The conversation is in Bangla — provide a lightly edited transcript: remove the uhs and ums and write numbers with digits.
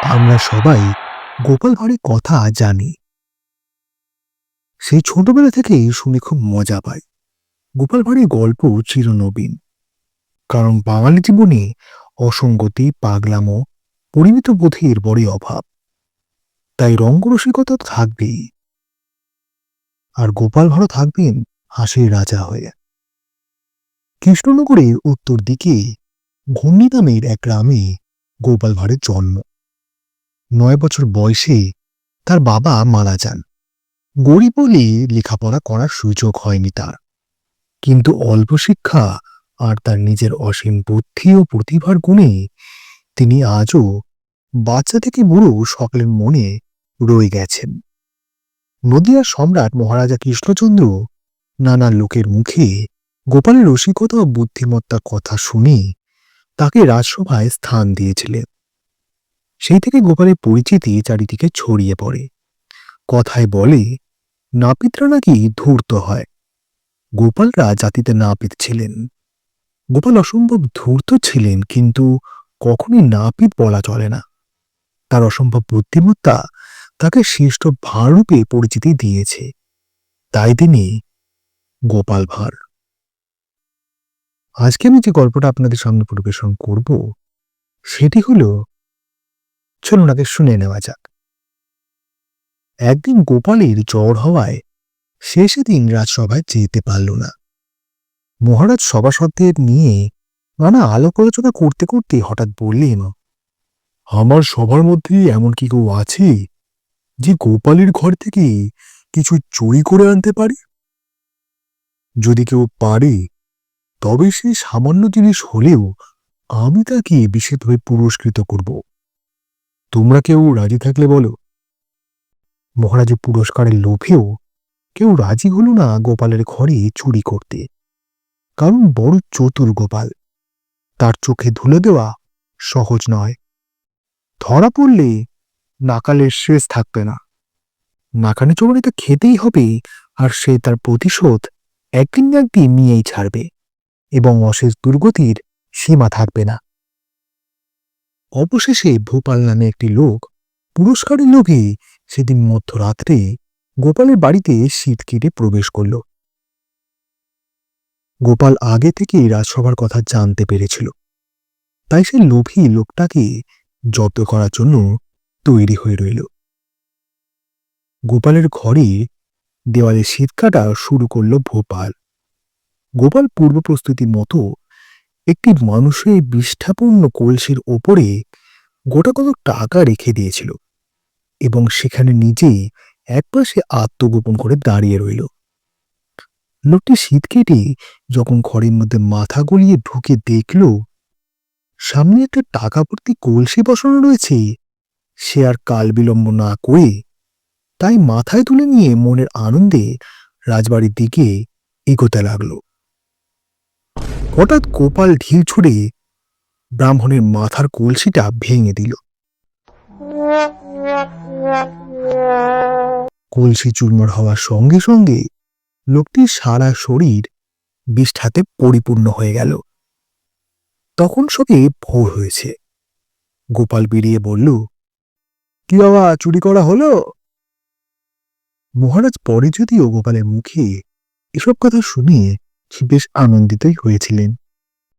আমরা সবাই গোপাল ভাঁড়ের কথা জানি। সেই ছোটবেলা থেকেই শুনে খুব মজা পাই। গোপাল ভাঁড়ের গল্প চিরনবীন, কারণ বাঙালি জীবনে অসঙ্গতি, পাগলামো, পরিমিত বোধের বড়ই অভাব। তাই রঙ্গরসিকতা তো থাকবেই, আর গোপাল ভাঁড়ও থাকবেন হাসির রাজা হয়ে। কৃষ্ণনগরের উত্তর দিকে ঘূর্ণি নামের এক গ্রামে গোপাল ভাঁড়ের জন্ম। 9 বছর বয়সে তার বাবা মারা যান। গরিব বলে লেখাপড়া করার সুযোগ হয়নি তার, কিন্তু অল্প শিক্ষা আর তার নিজের অসীম বুদ্ধি ও প্রতিভার গুণে তিনি আজও বাচ্চা থেকে বুড়ো সকলের মনে রয়ে গেছেন। নদিয়ার সম্রাট মহারাজা কৃষ্ণচন্দ্র নানা লোকের মুখে গোপালের রসিকতা ও বুদ্ধিমত্তার কথা শুনে তাকে রাজসভায় স্থান দিয়েছিলেন। সেই থেকে গোপালের পরিচিতি চারিদিকে ছড়িয়ে পড়ে। কথায় বলে, নাপিতরা নাকি ধূর্ত হয়। গোপালরা জাতিতে নাপিত ছিলেন। গোপাল অসম্ভব ধূর্ত ছিলেন, কিন্তু কখনই নাপিত বলা চলে না। তার অসম্ভব বুদ্ধিমত্তা তাকে শ্রেষ্ঠ ভাঁড়রূপে পরিচিতি দিয়েছে। তাই তিনি গোপাল ভাঁড়। আজকে আমি যে গল্পটা আপনাদের সামনে পরিবেশন করব, সেটি হলো, চলুন আগে শুনে নেওয়া যাক। একদিন গোপালের জ্বর হওয়ায় সে সেদিন রাজসভায় যেতে পারল না। মহারাজ সভাসদদের নিয়ে নানা আলাপ আলোচনা করতে করতে হঠাৎ বললেন, আমার সবার মধ্যে এমন কি কেউ আছে যে গোপালের ঘর থেকে কিছু চুরি করে আনতে পারে? যদি কেউ পারে, তবে সে সামান্য জিনিস হলেও আমি তাকে বিশেষভাবে পুরস্কৃত করব। তোমরা কেউ রাজি থাকলে বলো। মহারাজের পুরস্কারের লোভেও কেউ রাজি হল না গোপালের ঘরে চুরি করতে, কারণ বড় চতুর গোপাল। তার চোখে ধুলে দেওয়া সহজ নয়। ধরা পড়লে নাকালের শেষ থাকবে না। নাকানি চোবানি তো খেতেই হবে, আর সে তার প্রতিশোধ একদিন না একদিন নিয়েই ছাড়বে, এবং অশেষ দুর্গতির সীমা থাকবে না। অবশেষে ভূপাল নামে একটি লোক পুরস্কারের লোভে সেদিন মধ্যরাত্রে গোপালের বাড়িতে শীত কেটে প্রবেশ করল। গোপাল আগে থেকেই রাজসভার কথা জানতে পেরেছিল, তাই সে লোভী লোকটাকে জব্দ করার জন্য তৈরি হয়ে রইল। গোপালের ঘরে দেওয়ালে শীত কাটা শুরু করল ভোপাল। গোপাল পূর্ব প্রস্তুতির মতো একটি মানুষের বিষ্ঠাপূর্ণ কলসির ওপরে গোটা কত টাকা রেখে দিয়েছিল, এবং সেখানে নিজেই একপাশে আত্মগোপন করে দাঁড়িয়ে রইল। লোকটি শীত কেটে যখন ঘরের মধ্যে মাথা গলিয়ে ঢুকে দেখল সামনে একটা টাকা ভর্তি কলসি বসানো রয়েছে, সে আর কাল বিলম্ব না করে তাই মাথায় তুলে নিয়ে মনের আনন্দে রাজবাড়ির দিকে এগোতে লাগল। হঠাৎ গোপাল ঢিল ছুড়ে ব্রাহ্মণের মাথার কলসিটা ভেঙে দিল। কলসি চুরমার হওয়ার সঙ্গে সঙ্গে লোকটির সারা শরীর বিষ্ঠাতে পরিপূর্ণ হয়ে গেল। তখন সবে ভোর হয়েছে। গোপাল বেরিয়ে বলল, কি বাবা, চুরি করা হলো? মহারাজ পরে যদিও গোপালের মুখে এসব কথা শুনে বেশ আনন্দিতই হয়েছিলেন।